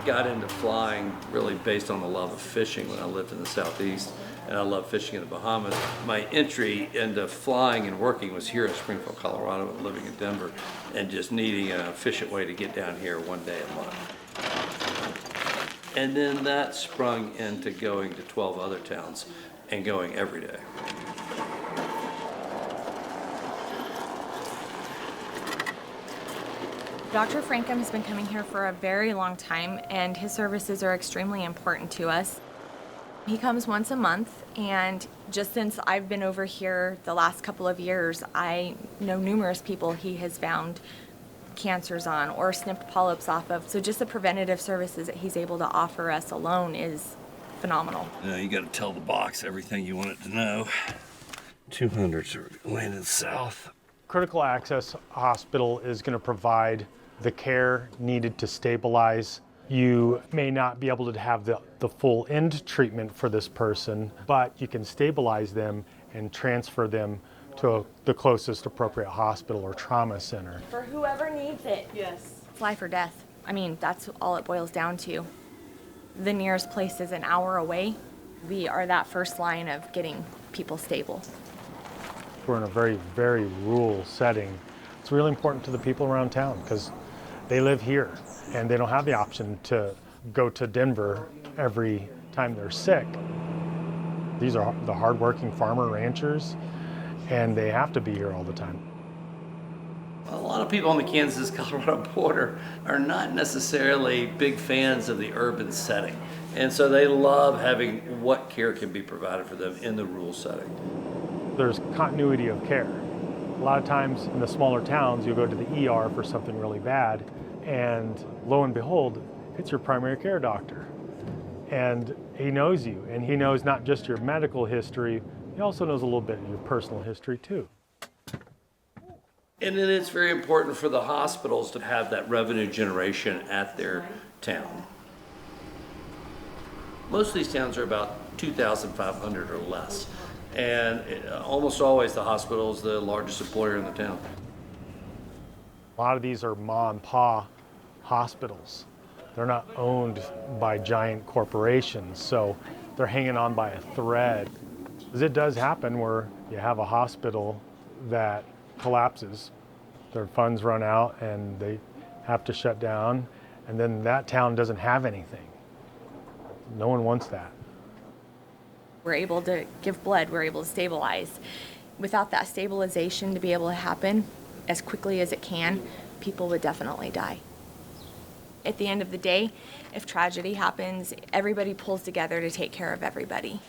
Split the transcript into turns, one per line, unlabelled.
got into flying really based on the love of fishing when I lived in the Southeast, and I love fishing in the Bahamas. My entry into flying and working was here in Springfield, Colorado, and living in Denver, and just needing an efficient way to get down here one day a month. And then that sprung into going to 12 other towns and going every day.
Dr. Frankum has been coming here for a very long time, and his services are extremely important to us. He comes once a month, and just since I've been over here the last couple of years, I know numerous people he has found cancers on or snipped polyps off of. So just the preventative services that he's able to offer us alone is phenomenal.
You got to tell the box everything you want it to know. 200s are landing south.
Critical Access Hospital is going to provide the care needed to stabilize. You may not be able to have the full end treatment for this person, but you can stabilize them and transfer them to the closest appropriate hospital or trauma center.
For whoever needs it.
Yes.
It's life or death. I mean, that's all it boils down to. The nearest place is an hour away. We are that first line of getting people stable.
We're in a very, very rural setting. It's really important to the people around town because they live here and they don't have the option to go to Denver every time they're sick. These are the hardworking farmer ranchers, and they have to be here all the time.
A lot of people on the Kansas-Colorado border are not necessarily big fans of the urban setting, and so they love having what care can be provided for them in the rural setting.
There's continuity of care. A lot of times in the smaller towns, you'll go to the ER for something really bad, and lo and behold, it's your primary care doctor. And he knows you, and he knows not just your medical history, he also knows a little bit of your personal history too.
And then it's very important for the hospitals to have that revenue generation at their town. Most of these towns are about 2,500 or less. And almost always the hospital is the largest employer in the town.
A lot of these are ma and pa hospitals. They're not owned by giant corporations, so they're hanging on by a thread. It does happen where you have a hospital that collapses, their funds run out and they have to shut down, and then that town doesn't have anything. No one wants that.
We're able to give blood, we're able to stabilize. Without that stabilization to be able to happen as quickly as it can, people would definitely die. At the end of the day, if tragedy happens, everybody pulls together to take care of everybody.